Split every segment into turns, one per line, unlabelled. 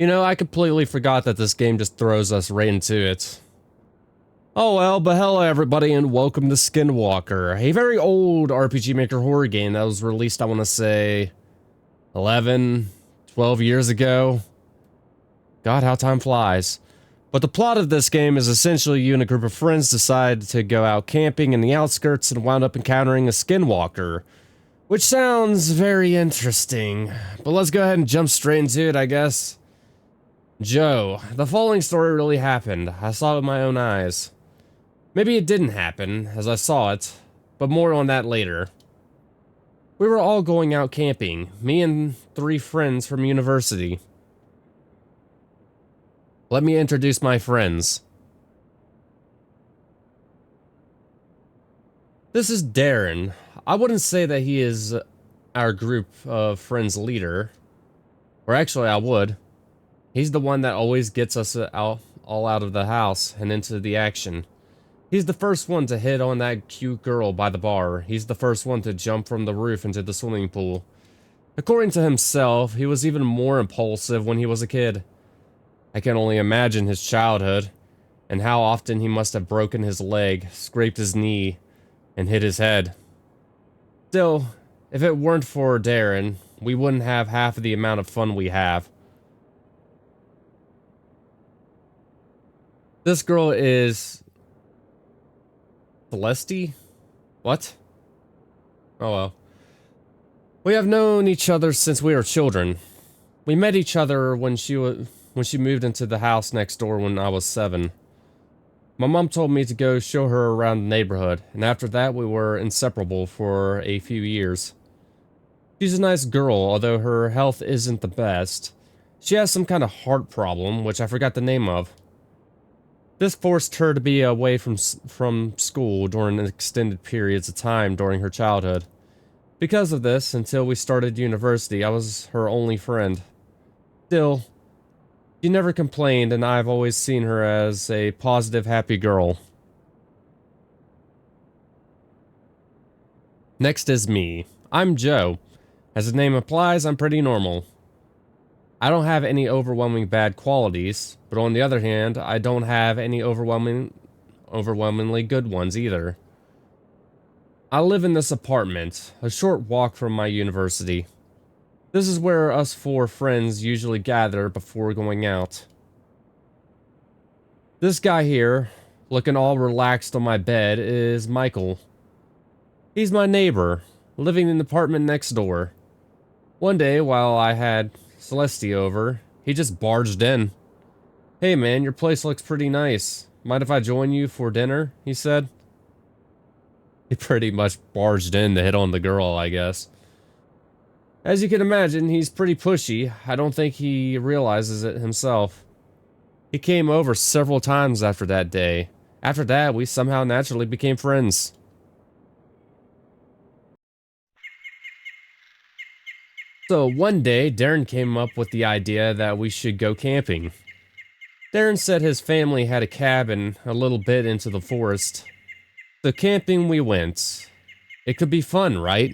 You know, I completely forgot that this game just throws us right into it. Oh well, but hello everybody and welcome to Skinwalker, a very old RPG Maker horror game that was released, I want to say, 11, 12 years ago. God, how time flies. But the plot of this game is essentially you and a group of friends decide to go out camping in the outskirts and wound up encountering a Skinwalker. Which sounds very interesting, but let's go ahead and jump straight into it, I guess. Joe, the following story really happened. I saw it with my own eyes. Maybe it didn't happen, as I saw it, but more on that later. We were all going out camping, me and 3 friends from university. Let me introduce my friends. This is Darren. I wouldn't say that he is our group of friends' leader. Or actually, I would. He's the one that always gets us all out of the house and into the action. He's the first one to hit on that cute girl by the bar. He's the first one to jump from the roof into the swimming pool. According to himself, he was even more impulsive when he was a kid. I can only imagine his childhood, and how often he must have broken his leg, scraped his knee, and hit his head. Still, if it weren't for Darren, we wouldn't have half of the amount of fun we have. This girl is... Celeste? What? Oh well. We have known each other since we were children. We met each other when she moved into the house next door when I was 7. My mom told me to go show her around the neighborhood, and after that we were inseparable for a few years. She's a nice girl, although her health isn't the best. She has some kind of heart problem, which I forgot the name of. This forced her to be away from school during extended periods of time during her childhood. Because of this, until we started university, I was her only friend. Still, she never complained, and I've always seen her as a positive, happy girl. Next is me. I'm Joe. As the name implies, I'm pretty normal. I don't have any overwhelming bad qualities, but on the other hand, I don't have any overwhelmingly good ones either. I live in this apartment, a short walk from my university. This is where us 4 friends usually gather before going out. This guy here, looking all relaxed on my bed, is Michael. He's my neighbor, living in the apartment next door. One day, while I had Celeste over, he just barged in. "Hey man, your place looks pretty nice. Mind if I join you for dinner?" he said. He pretty much barged in to hit on the girl, I guess. As you can imagine, he's pretty pushy. I don't think he realizes it himself. He came over several times after that day. After that, we somehow naturally became friends. So one day, Darren came up with the idea that we should go camping. Darren said his family had a cabin a little bit into the forest. So camping we went. It could be fun, right?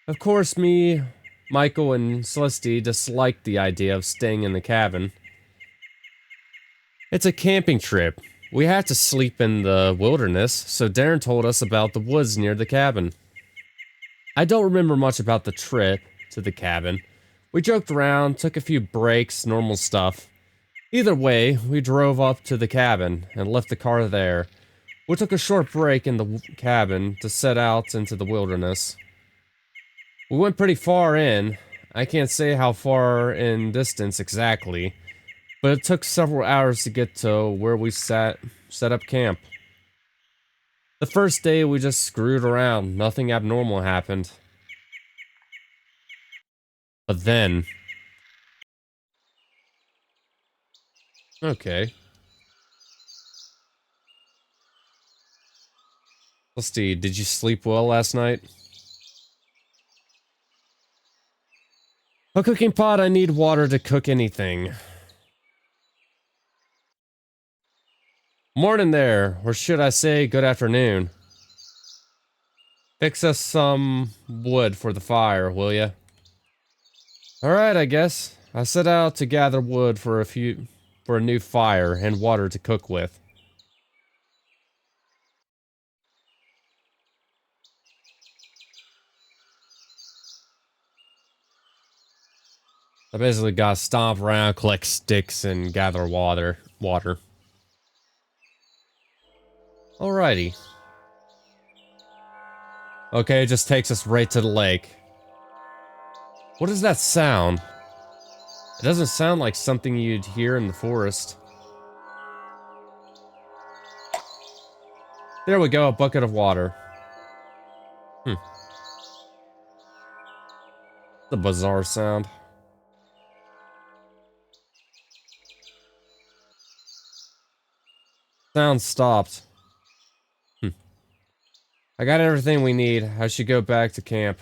Of course, me, Michael, and Celeste disliked the idea of staying in the cabin. It's a camping trip. We have to sleep in the wilderness, so Darren told us about the woods near the cabin. I don't remember much about the trip to the cabin. We joked around, took a few breaks, normal stuff. Either way, we drove up to the cabin and left the car there. We took a short break in the cabin to set out into the wilderness. We went pretty far in. I can't say how far in distance exactly, but it took several hours to get to where we set up camp. The first day we just screwed around, nothing abnormal happened. But then... Okay. Celeste, did you sleep well last night? A cooking pot, I need water to cook anything. Morning there, or should I say good afternoon. Fix us some wood for the fire, will ya? Alright, I guess. I set out to gather wood for a new fire and water to cook with. I basically gotta stomp around, collect sticks, and gather water. Alrighty. Okay, it just takes us right to the lake. What is that sound? It doesn't sound like something you'd hear in the forest. There we go, a bucket of water. The bizarre sound. Sound stopped. I got everything we need. I should go back to camp.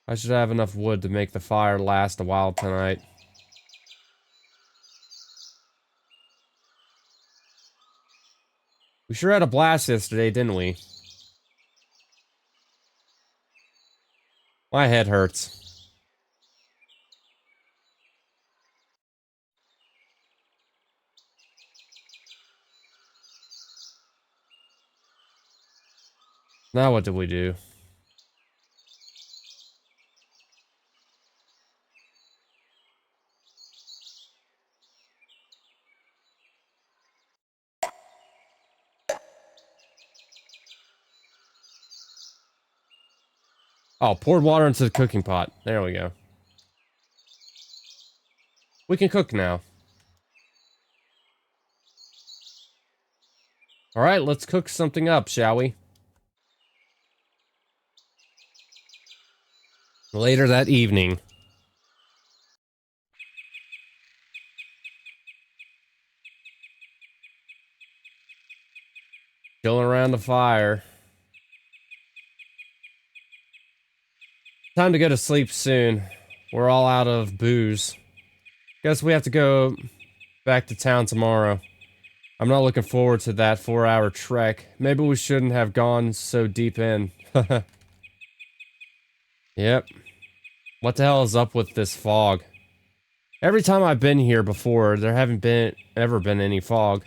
I should have enough wood to make the fire last a while tonight. We sure had a blast yesterday, didn't we? My head hurts. Now what do we do? Oh, poured water into the cooking pot. There we go. We can cook now. Alright, let's cook something up, shall we? Later that evening. Chilling around the fire. Time to go to sleep soon. We're all out of booze. Guess we have to go back to town tomorrow. I'm not looking forward to that 4-hour trek. Maybe we shouldn't have gone so deep in. Yep. What the hell is up with this fog? Every time I've been here before, there haven't ever been any fog.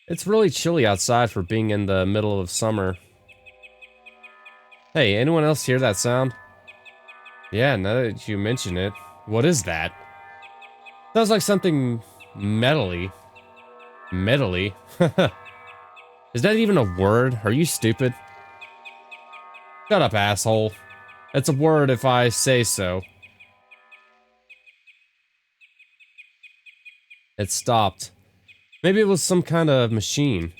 It's really chilly outside for being in the middle of summer. Hey, anyone else hear that sound? Yeah, now that you mention it. What is that? Sounds like something metally. Metally? Is that even a word? Are you stupid? Shut up, asshole. It's a word if I say so. It stopped. Maybe it was some kind of machine.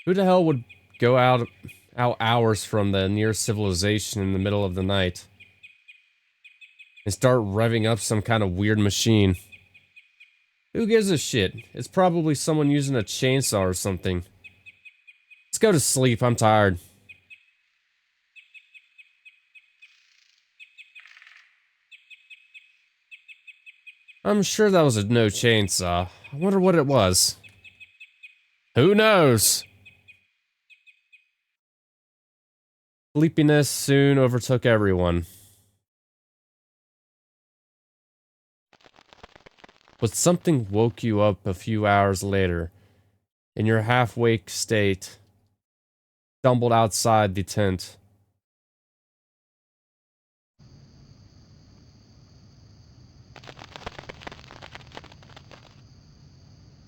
Who the hell would go out hours from the nearest civilization in the middle of the night and start revving up some kind of weird machine? Who gives a shit? It's probably someone using a chainsaw or something. Let's go to sleep, I'm tired. I'm sure that was a no chainsaw. I wonder what it was. Who knows? Sleepiness soon overtook everyone. But something woke you up a few hours later. In your half-wake state, stumbled outside the tent.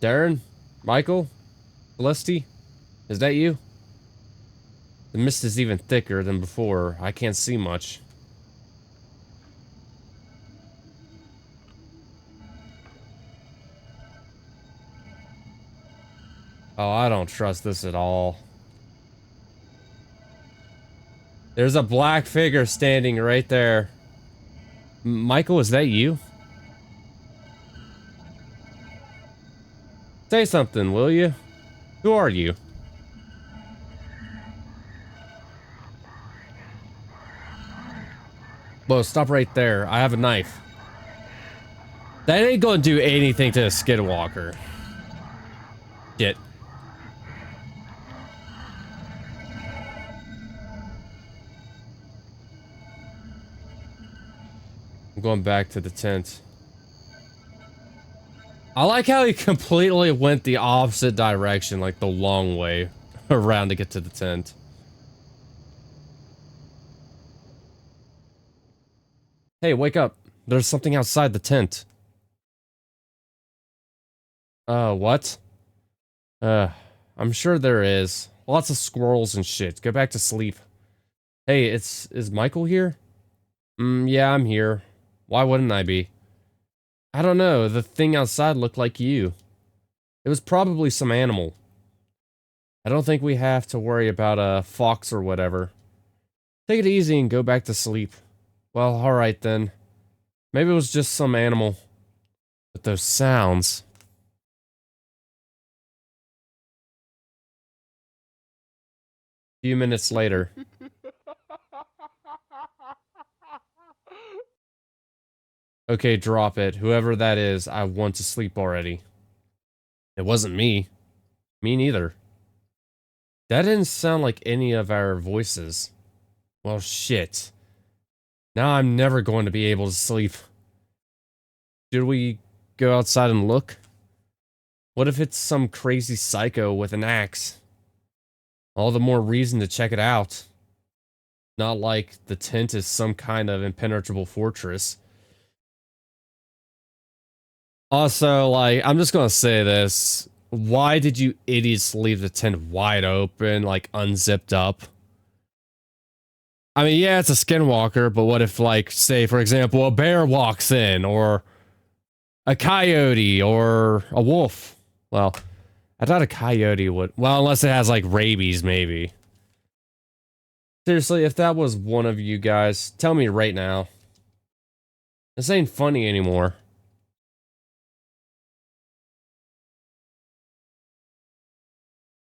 Darren? Michael? Celeste? Is that you? The mist is even thicker than before. I can't see much. Oh, I don't trust this at all. There's a black figure standing right there. Michael, is that you? Say something, will you? Who are you? Whoa, stop right there. I have a knife. That ain't gonna do anything to a Skinwalker. Shit. I'm going back to the tent. I like how he completely went the opposite direction, like the long way around to get to the tent. Hey, wake up. There's something outside the tent. What? Uh, I'm sure there is. Lots of squirrels and shit. Go back to sleep. Hey, is Michael here? Yeah, I'm here. Why wouldn't I be? I don't know. The thing outside looked like you. It was probably some animal. I don't think we have to worry about a fox or whatever. Take it easy and go back to sleep. Well, alright then. Maybe it was just some animal. But those sounds. A few minutes later. Okay, drop it. Whoever that is, I want to sleep already. It wasn't me. Me neither. That didn't sound like any of our voices. Well, shit. Now I'm never going to be able to sleep. Should we go outside and look? What if it's some crazy psycho with an axe? All the more reason to check it out. Not like the tent is some kind of impenetrable fortress. Also, like, I'm just gonna say this. Why did you idiots leave the tent wide open, like, unzipped up? I mean, yeah, it's a skinwalker, but what if, like, say, for example, a bear walks in, or a coyote, or a wolf? Well, I thought a coyote would... Well, unless it has, like, rabies, maybe. Seriously, if that was one of you guys, tell me right now. This ain't funny anymore.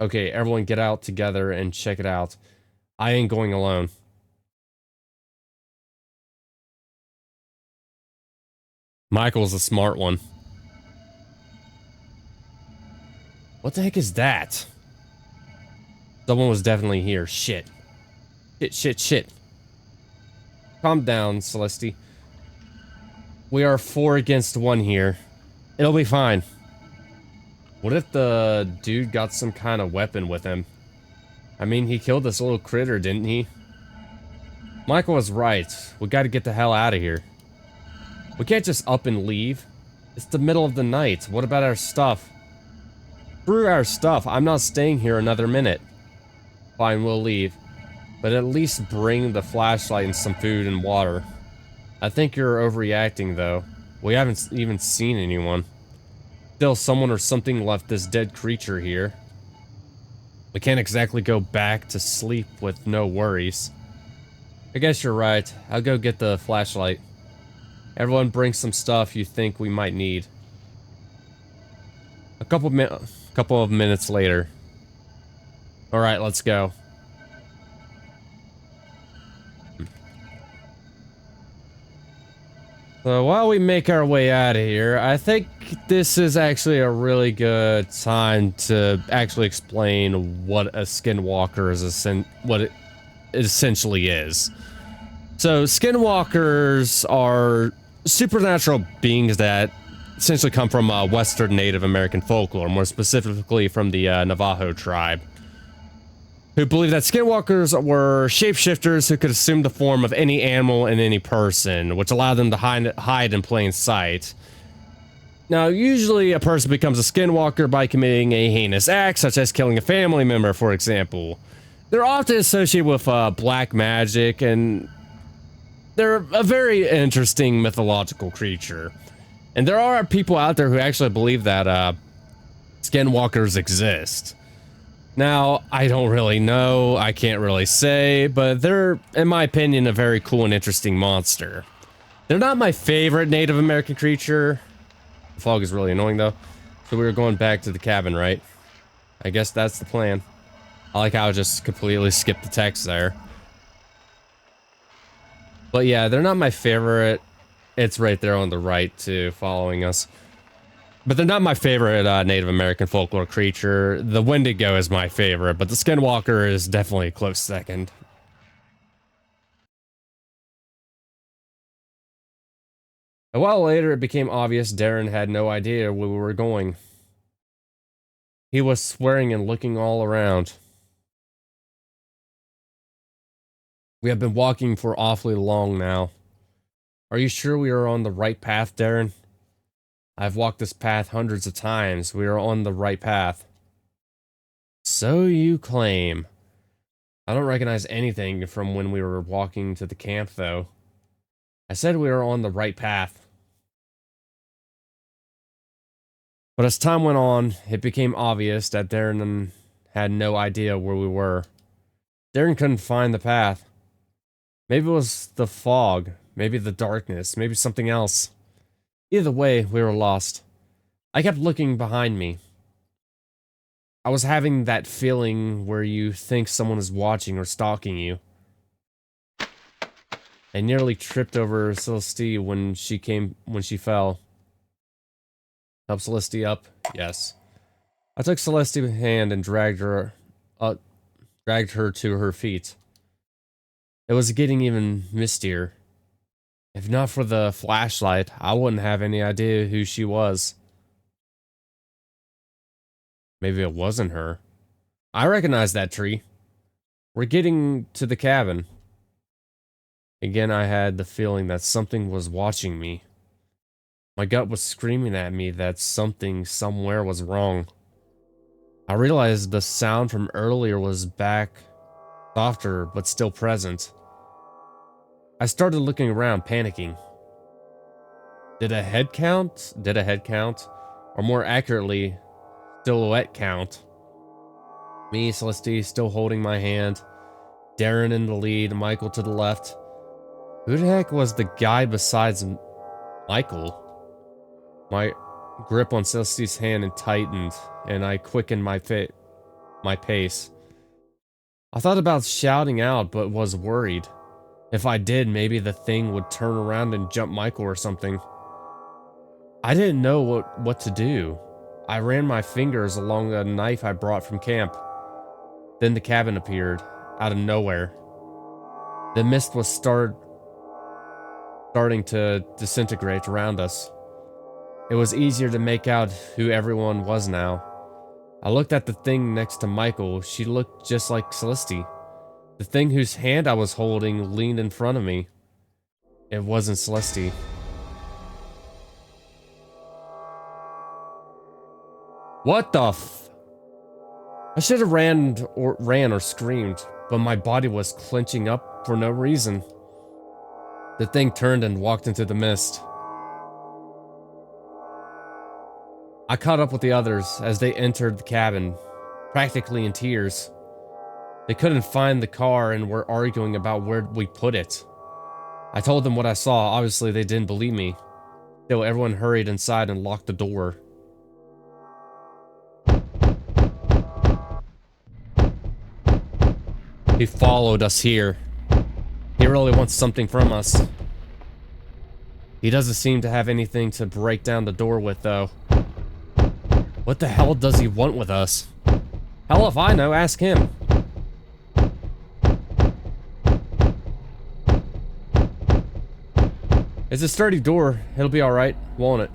Okay, everyone get out together and check it out. I ain't going alone. Michael's a smart one. What the heck is that? Someone was definitely here. Shit. Shit. Calm down, Celeste. We are 4 against 1 here. It'll be fine. What if the dude got some kind of weapon with him? I mean, he killed this little critter, didn't he? Michael was right. We gotta get the hell out of here. We can't just up and leave. It's the middle of the night. What about our stuff? Screw our stuff. I'm not staying here another minute. Fine, we'll leave. But at least bring the flashlight and some food and water. I think you're overreacting, though. We haven't even seen anyone. Still, someone or something left this dead creature here. We can't exactly go back to sleep with no worries. I guess you're right. I'll go get the flashlight. Everyone bring some stuff you think we might need. A couple of minutes later. Alright, let's go. So while we make our way out of here, I think this is actually a really good time to actually explain what a skinwalker is, what it essentially is. So skinwalkers are supernatural beings that essentially come from Western Native American folklore, more specifically from the Navajo tribe, who believe that skinwalkers were shapeshifters who could assume the form of any animal and any person, which allowed them to hide in plain sight. Now, usually a person becomes a skinwalker by committing a heinous act, such as killing a family member, for example. They're often associated with black magic, and they're a very interesting mythological creature. And there are people out there who actually believe that skinwalkers exist. Now, I don't really know, I can't really say, but they're, in my opinion, a very cool and interesting monster. They're not my favorite Native American creature. The fog is really annoying, though. So we were going back to the cabin, right? I guess that's the plan. I like how I just completely skipped the text there. But yeah, they're not my favorite. It's right there on the right, too, following us. But they're not my favorite Native American folklore creature. The Wendigo is my favorite, but the Skinwalker is definitely a close second. A while later, it became obvious Darren had no idea where we were going. He was swearing and looking all around. We have been walking for awfully long now. Are you sure we are on the right path, Darren? I've walked this path hundreds of times. We are on the right path. So you claim. I don't recognize anything from when we were walking to the camp, though. I said we were on the right path. But as time went on, it became obvious that Darren had no idea where we were. Darren couldn't find the path. Maybe it was the fog, maybe the darkness, maybe something else. Either way, we were lost. I kept looking behind me. I was having that feeling where you think someone is watching or stalking you. I nearly tripped over Celeste when she fell. Help Celeste up? Yes. I took Celeste's hand and dragged her to her feet. It was getting even mistier. If not for the flashlight, I wouldn't have any idea who she was. Maybe it wasn't her. I recognize that tree. We're getting to the cabin. Again, I had the feeling that something was watching me. My gut was screaming at me that something somewhere was wrong. I realized the sound from earlier was back, softer but still present. I started looking around, panicking. Did a head count? Or more accurately, silhouette count. Me, Celeste, still holding my hand. Darren in the lead, Michael to the left. Who the heck was the guy besides Michael? My grip on Celeste's hand tightened, and I quickened my pace. I thought about shouting out, but was worried. If I did, maybe the thing would turn around and jump Michael or something. I didn't know what to do. I ran my fingers along a knife I brought from camp. Then the cabin appeared, out of nowhere. The mist was starting to disintegrate around us. It was easier to make out who everyone was now. I looked at the thing next to Michael. She looked just like Celeste. The thing whose hand I was holding leaned in front of me. It wasn't Celeste. What the f... I should have ran or screamed, but my body was clenching up for no reason. The thing turned and walked into the mist. I caught up with the others as they entered the cabin, practically in tears. They couldn't find the car and were arguing about where we put it. I told them what I saw. Obviously, they didn't believe me. Still, everyone hurried inside and locked the door. He followed us here. He really wants something from us. He doesn't seem to have anything to break down the door with, though. What the hell does he want with us? Hell if I know, ask him. It's a sturdy door. It'll be alright, won't it?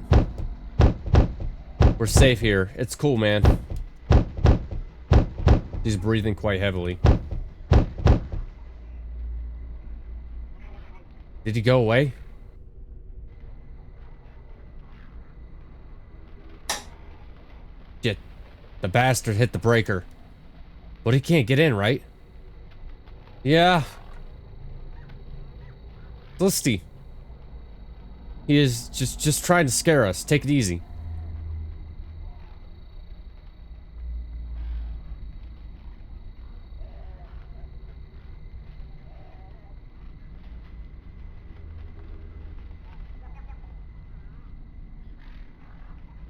We're safe here. It's cool, man. He's breathing quite heavily. Did he go away? Shit. The bastard hit the breaker. But he can't get in, right? Yeah. Felicity. He is just trying to scare us. Take it easy.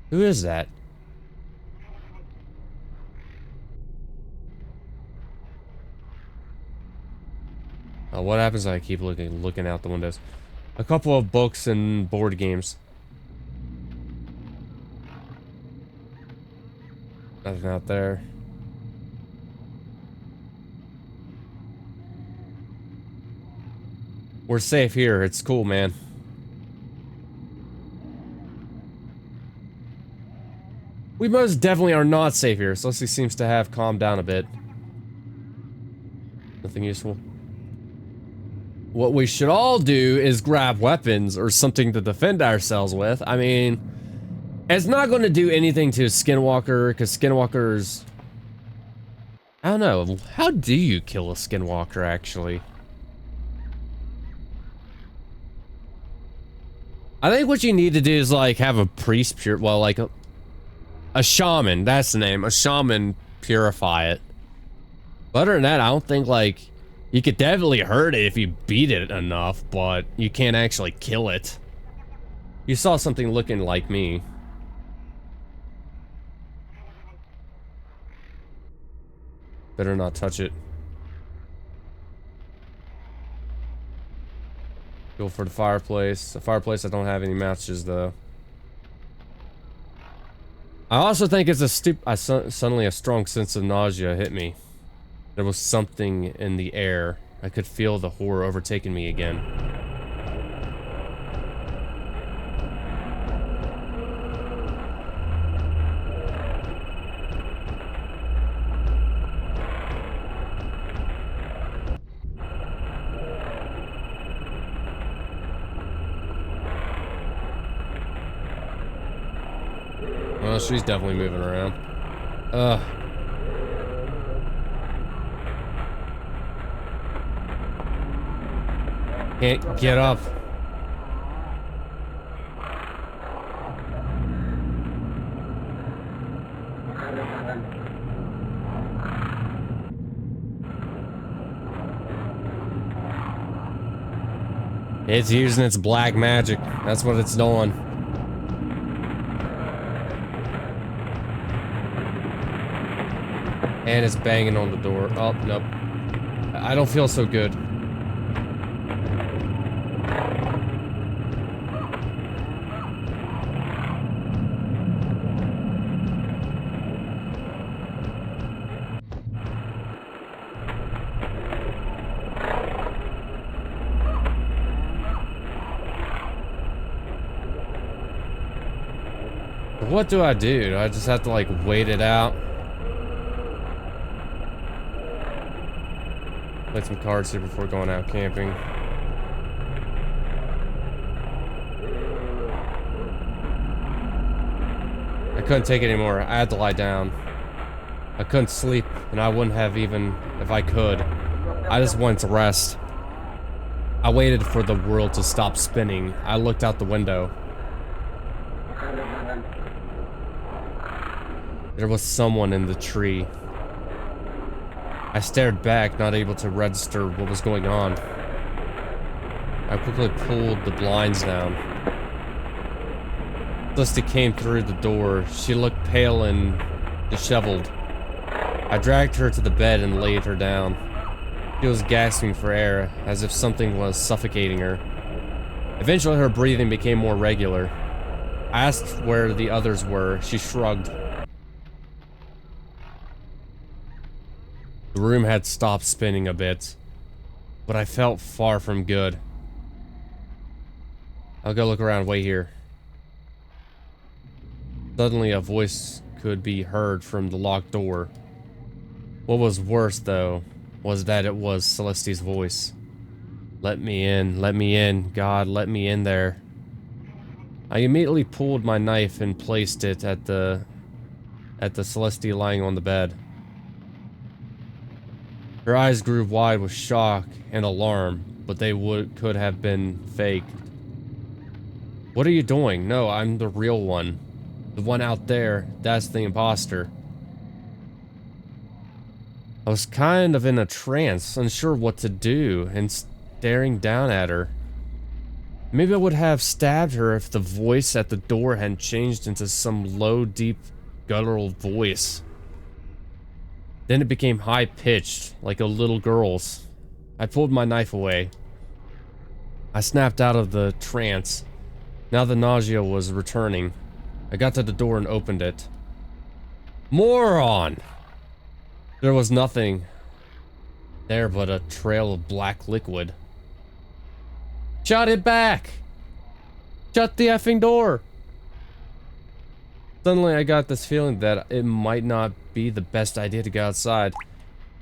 Who is that? What happens if I keep looking out the windows? A couple of books and board games. Nothing out there. We're safe here. It's cool, man. We most definitely are not safe here. Celeste seems to have calmed down a bit. Nothing useful. What we should all do is grab weapons or something to defend ourselves with. I mean, it's not going to do anything to Skinwalker, because Skinwalkers... I don't know. How do you kill a Skinwalker, actually? I think what you need to do is, like, have a priest pure... Well, like, a shaman. That's the name. A shaman purify it. But other than that, I don't think, like... You could definitely hurt it if you beat it enough, but you can't actually kill it. You saw something looking like me. Better not touch it. Go for the fireplace. The fireplace, I don't have any matches, though. I also think it's a suddenly a strong sense of nausea hit me. There was something in the air. I could feel the horror overtaking me again. Well, she's definitely moving around. Ugh. Can't get up. It's using its black magic. That's what it's doing. And it's banging on the door. Oh, nope. I don't feel so good. What do? Do I just have to, like, wait it out? Play some cards here before going out camping. I couldn't take it anymore. I had to lie down. I couldn't sleep, and I wouldn't have even if I could. I just wanted to rest. I waited for the world to stop spinning. I looked out the window. There was someone in the tree. I stared back, not able to register what was going on. I quickly pulled the blinds down. Felicity came through the door. She looked pale and disheveled. I dragged her to the bed and laid her down. She was gasping for air, as if something was suffocating her. Eventually, her breathing became more regular. I asked where the others were. She shrugged. The room had stopped spinning a bit, but I felt far from good. I'll go look around. Wait here. Suddenly, a voice could be heard from the locked door. What was worse, though, was that it was Celeste's voice. Let me in, God, let me in there. I immediately pulled my knife and placed it at the Celeste lying on the bed. Her eyes grew wide with shock and alarm, but they could have been faked. What are you doing? No, I'm the real one. The one out there, that's the imposter. I was kind of in a trance, unsure what to do, and staring down at her. Maybe I would have stabbed her if the voice at the door hadn't changed into some low, deep, guttural voice. Then it became high-pitched, like a little girl's. I pulled my knife away. I snapped out of the trance. Now the nausea was returning. I got to the door and opened it. Moron! There was nothing there but a trail of black liquid. Shut it back! Shut the effing door! Suddenly I got this feeling that it might not be the best idea to go outside.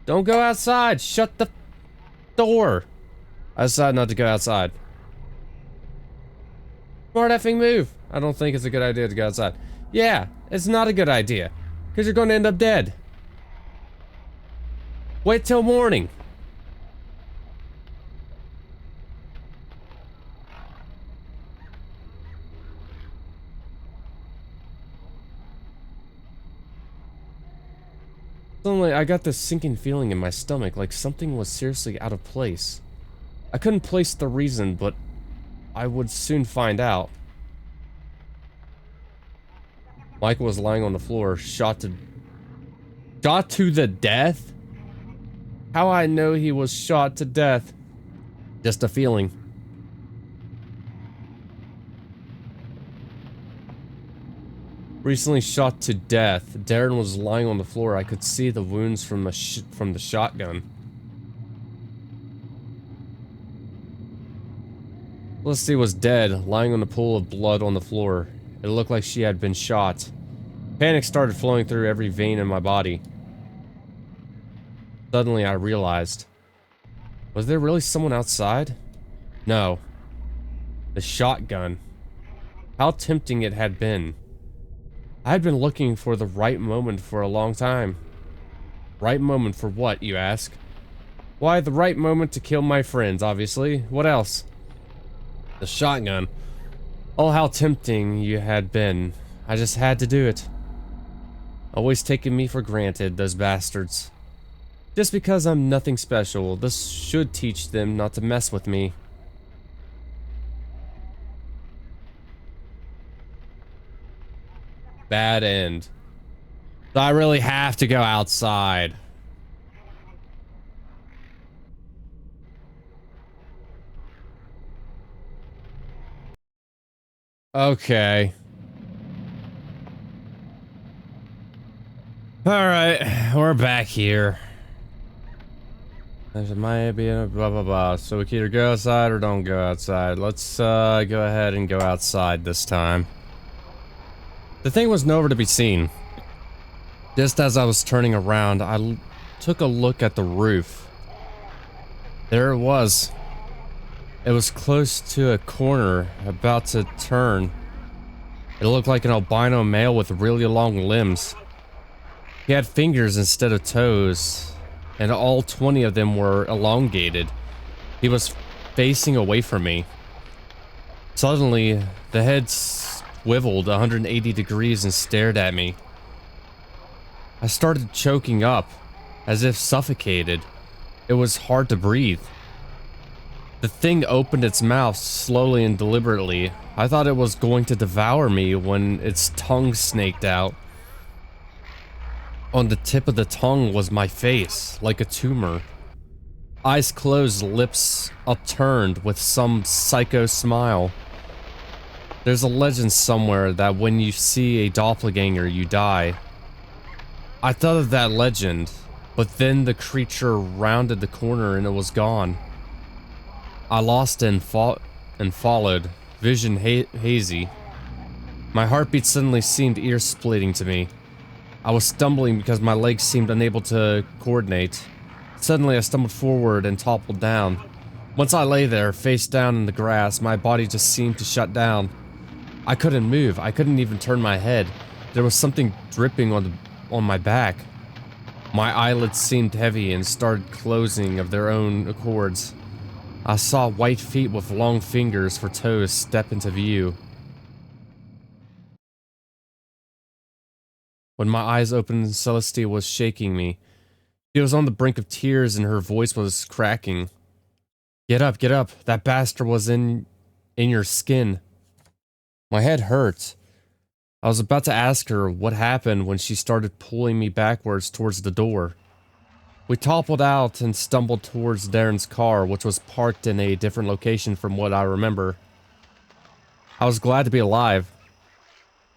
Don't go outside! Shut the door! I decided not to go outside. Smart effing move! I don't think it's a good idea to go outside. Yeah, it's not a good idea. Because you're going to end up dead. Wait till morning. Suddenly, I got this sinking feeling in my stomach, like something was seriously out of place. I couldn't place the reason, but I would soon find out. Michael was lying on the floor, shot to the death? How I know he was shot to death? Just a feeling. Recently shot to death. Darren was lying on the floor. I could see the wounds from the shotgun. Felicity was dead, lying on a pool of blood on the floor. It looked like she had been shot. Panic started flowing through every vein in my body. Suddenly I realized, was there really someone outside? No. The shotgun. How tempting it had been. I had been looking for the right moment for a long time. Right moment for what, you ask? Why, the right moment to kill my friends, obviously. What else? The shotgun. Oh, how tempting you had been. I just had to do it. Always taking me for granted, those bastards. Just because I'm nothing special, this should teach them not to mess with me. Bad end. So I really have to go outside. Okay. Alright, we're back here. There might be a blah blah blah. So we can either go outside or don't go outside. Let's go ahead and go outside this time. The thing was nowhere to be seen. Just as I was turning around, I took a look at the roof. There it was. It was close to a corner, about to turn. It looked like an albino male with really long limbs. He had fingers instead of toes, and all 20 of them were elongated. He was facing away from me. Suddenly, the head swiveled 180 degrees and stared at me. I started choking up, as if suffocated. It was hard to breathe. The thing opened its mouth slowly and deliberately. I thought it was going to devour me when its tongue snaked out. On the tip of the tongue was my face, like a tumor. Eyes closed, lips upturned with some psycho smile. There's a legend somewhere that when you see a doppelganger, you die. I thought of that legend, but then the creature rounded the corner and it was gone. I lost it and followed, vision hazy. My heartbeat suddenly seemed ear-splitting to me. I was stumbling because my legs seemed unable to coordinate. Suddenly I stumbled forward and toppled down. Once I lay there, face down in the grass, my body just seemed to shut down. I couldn't move. I couldn't even turn my head. There was something dripping on my back. My eyelids seemed heavy and started closing of their own accords. I saw white feet with long fingers for toes step into view. When my eyes opened, Celestia was shaking me. She was on the brink of tears and her voice was cracking. Get up, get up. That bastard was in your skin. My head hurt. I was about to ask her what happened when she started pulling me backwards towards the door. We toppled out and stumbled towards Darren's car, which was parked in a different location from what I remember. I was glad to be alive.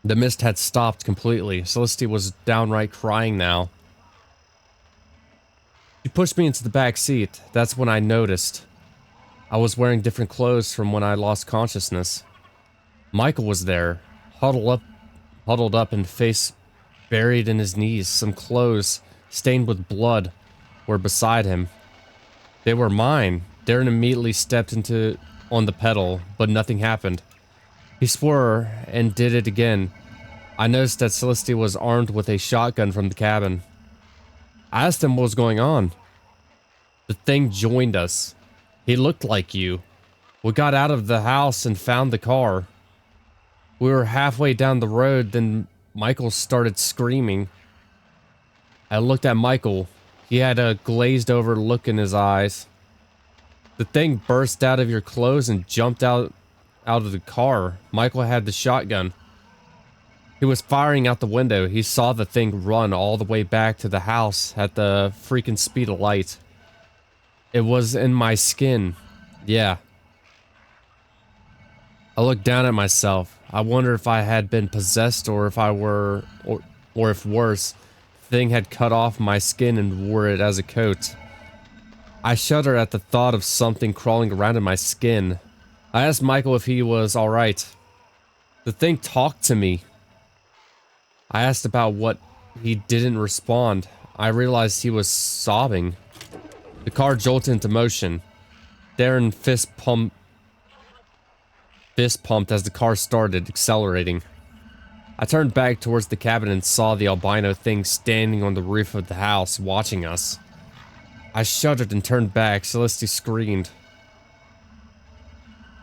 The mist had stopped completely. Celestia was downright crying now. She pushed me into the back seat. That's when I noticed. I was wearing different clothes from when I lost consciousness. Michael was there, huddled huddled up and face buried in his knees. Some clothes, stained with blood, were beside him. They were mine. Darren immediately stepped on the pedal, but nothing happened. He swore and did it again. I noticed that Celeste was armed with a shotgun from the cabin. I asked him what was going on. The thing joined us. He looked like you. We got out of the house and found the car. We were halfway down the road, then Michael started screaming. I looked at Michael. He had a glazed over look in his eyes. The thing burst out of your clothes and jumped out of the car. Michael had the shotgun. He was firing out the window. He saw the thing run all the way back to the house at the freaking speed of light. It was in my skin. Yeah. I looked down at myself. I wondered if I had been possessed or if or if worse, the thing had cut off my skin and wore it as a coat. I shuddered at the thought of something crawling around in my skin. I asked Michael if he was alright. The thing talked to me. I asked about what. He didn't respond. I realized he was sobbing. The car jolted into motion. Darren fist pumped as the car started accelerating. I turned back towards the cabin and saw the albino thing standing on the roof of the house, watching us. I shuddered and turned back. Celeste screamed.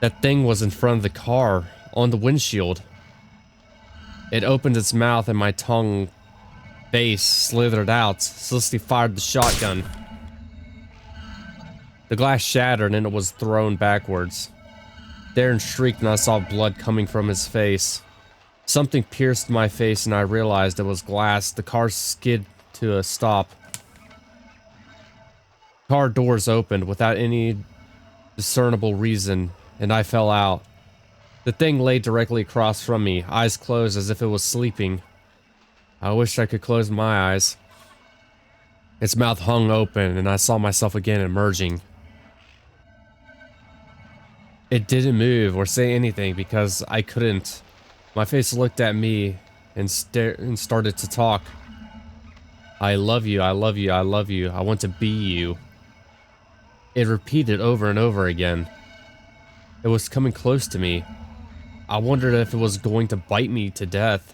That thing was in front of the car, on the windshield. It opened its mouth and my face slithered out. Celeste fired the shotgun. The glass shattered and it was thrown backwards. Darren shrieked and I saw blood coming from his face. Something pierced my face and I realized it was glass. The car skid to a stop. Car doors opened without any discernible reason and I fell out. The thing lay directly across from me, eyes closed as if it was sleeping. I wished I could close my eyes. Its mouth hung open and I saw myself again emerging. It didn't move or say anything because I couldn't. My face looked at me and started to talk. I love you, I love you, I love you, I want to be you. It repeated over and over again. It was coming close to me. I wondered if it was going to bite me to death.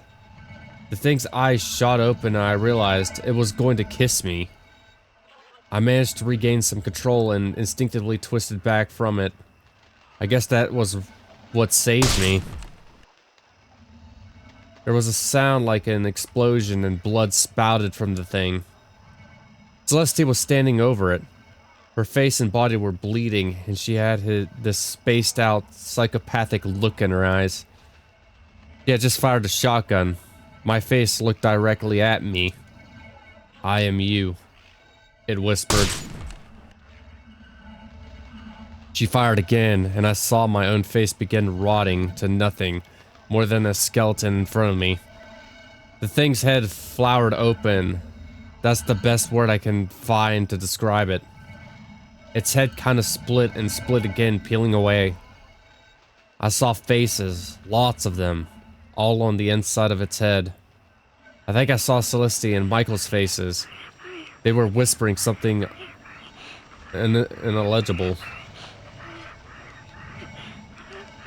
The thing's eyes shot open and I realized it was going to kiss me. I managed to regain some control and instinctively twisted back from it. I guess that was what saved me. There was a sound like an explosion and blood spouted from the thing. Celeste was standing over it. Her face and body were bleeding, and she had this spaced-out, psychopathic look in her eyes. She had just fired a shotgun. My face looked directly at me. I am you, it whispered. She fired again, and I saw my own face begin rotting to nothing more than a skeleton in front of me. The thing's head flowered open. That's the best word I can find to describe it. Its head kind of split and split again, peeling away. I saw faces, lots of them, all on the inside of its head. I think I saw Celeste and Michael's faces. They were whispering something intelligible.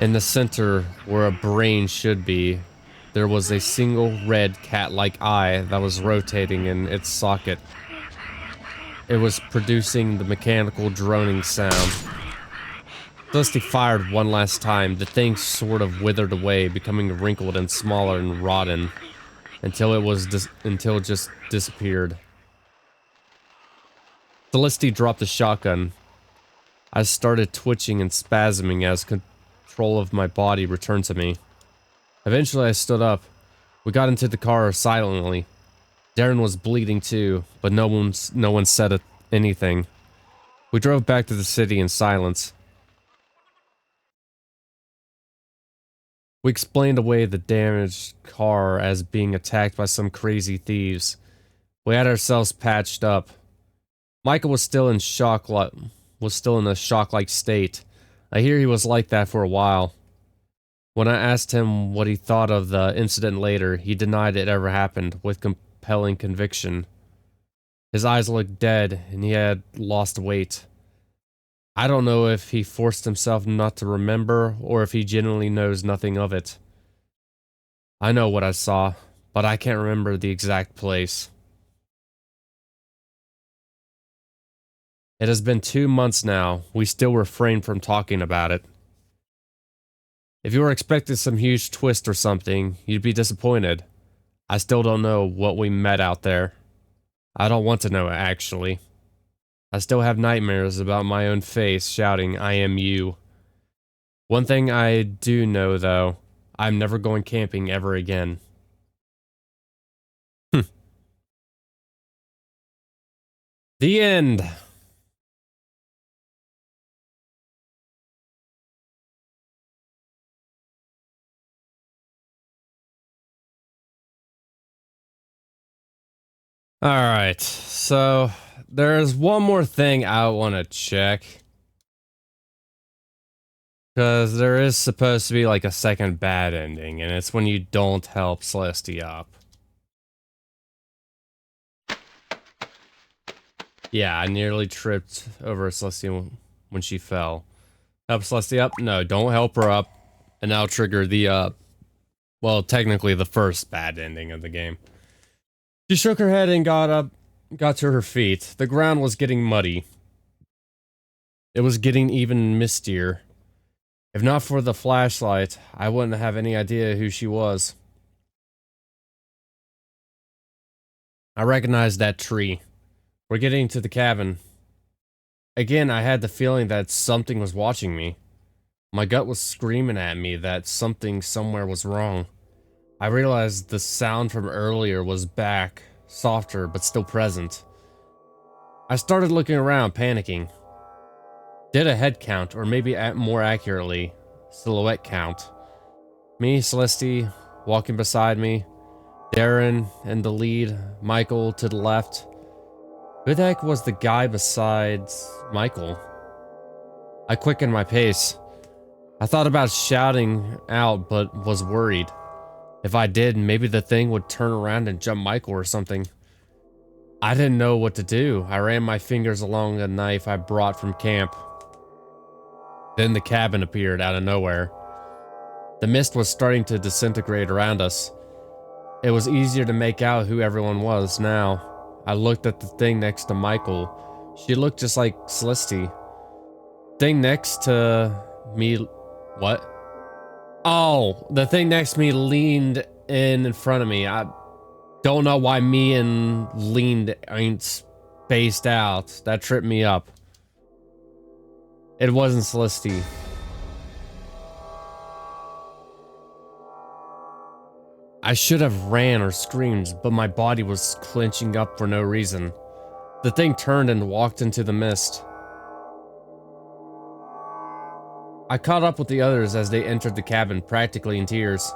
In the center, where a brain should be, there was a single red cat-like eye that was rotating in its socket. It was producing the mechanical droning sound. Celeste fired one last time. The thing sort of withered away, becoming wrinkled and smaller and rotten, until it just disappeared. Celeste dropped the shotgun. I started twitching and spasming as control of my body returned to me. Eventually I stood up. We got into the car silently. Darren was bleeding too, but no one said anything. We drove back to the city in silence. We explained away the damaged car as being attacked by some crazy thieves. We had ourselves patched up. Michael was still in a shock-like state. I hear he was like that for a while. When I asked him what he thought of the incident later, he denied it ever happened with compelling conviction. His eyes looked dead, and he had lost weight. I don't know if he forced himself not to remember, or if he genuinely knows nothing of it. I know what I saw, but I can't remember the exact place. It has been 2 months now. We still refrain from talking about it. If you were expecting some huge twist or something, you'd be disappointed. I still don't know what we met out there. I don't want to know, actually. I still have nightmares about my own face shouting, "I am you." One thing I do know, though, I'm never going camping ever again. The end. Alright, so there's one more thing I want to check. Because there is supposed to be like a second bad ending, and it's when you don't help Celestia up. Yeah, I nearly tripped over Celestia when she fell. Help Celestia up? No, don't help her up. And that'll trigger the, well, technically the first bad ending of the game. She shook her head and got to her feet. The ground was getting muddy. It was getting even mistier. If not for the flashlight, I wouldn't have any idea who she was. I recognized that tree. We're getting to the cabin. Again, I had the feeling that something was watching me. My gut was screaming at me that something somewhere was wrong. I realized the sound from earlier was back, softer but still present. I started looking around, panicking. Did a head count, or maybe more accurately, silhouette count. Me, Celeste, walking beside me, Darren in the lead, Michael to the left. Who the heck was the guy besides Michael? I quickened my pace. I thought about shouting out, but was worried. If I did, maybe the thing would turn around and jump Michael or something. I didn't know what to do. I ran my fingers along a knife I brought from camp. Then the cabin appeared out of nowhere. The mist was starting to disintegrate around us. It was easier to make out who everyone was now. I looked at the thing next to Michael. She looked just like Celeste. Thing next to me... What? Oh, the thing next to me leaned in front of me. I don't know why me and leaned ain't spaced out. That tripped me up. It wasn't Celeste. I should have ran or screamed, but my body was clenching up for no reason. The thing turned and walked into the mist. I caught up with the others as they entered the cabin, practically in tears.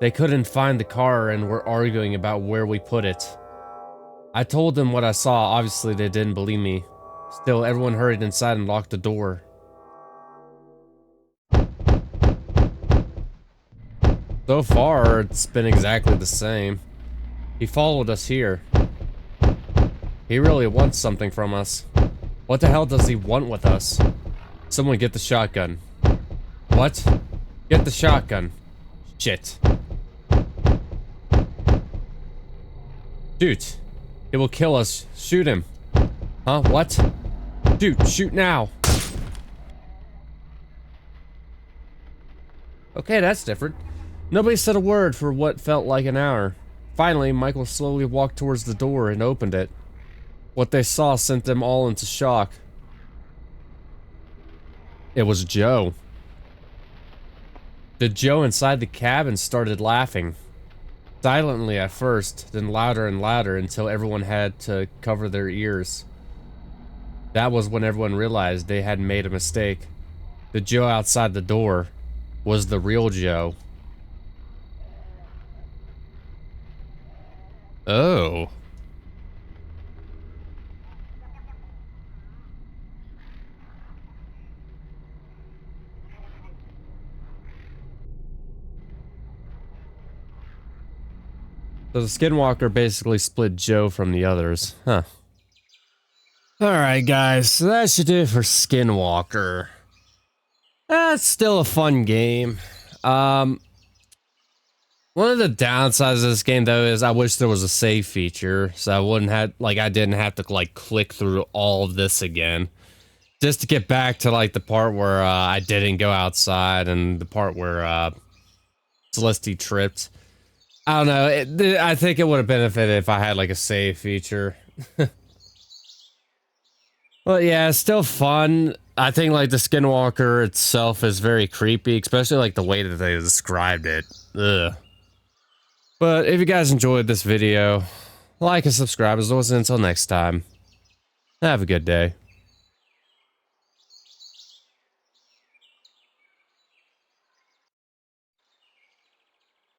They couldn't find the car and were arguing about where we put it. I told them what I saw. Obviously, they didn't believe me. Still, everyone hurried inside and locked the door. So far, it's been exactly the same. He followed us here. He really wants something from us. What the hell does he want with us? Someone get the shotgun. What? Get the shotgun. Shit. Shoot. He will kill us. Shoot him. Huh? What? Dude, shoot now. Okay, that's different. Nobody said a word for what felt like an hour. Finally, Michael slowly walked towards the door and opened it. What they saw sent them all into shock. It was Joe. The Joe inside the cabin started laughing. Silently at first, then louder and louder until everyone had to cover their ears. That was when everyone realized they had made a mistake. The Joe outside the door was the real Joe. Oh. So the Skinwalker basically split Joe from the others. Huh. Alright guys, so that should do it for Skinwalker. That's still a fun game. One of the downsides of this game though is I wish there was a save feature, so I wouldn't have, like, I didn't have to like click through all of this again. Just to get back to like the part where I didn't go outside and the part where Celeste tripped. I don't know. I think it would have benefited if I had like a save feature. Well, yeah, it's still fun. I think like the Skinwalker itself is very creepy, especially like the way that they described it. Ugh. But if you guys enjoyed this video, like and subscribe as always. Until next time, have a good day.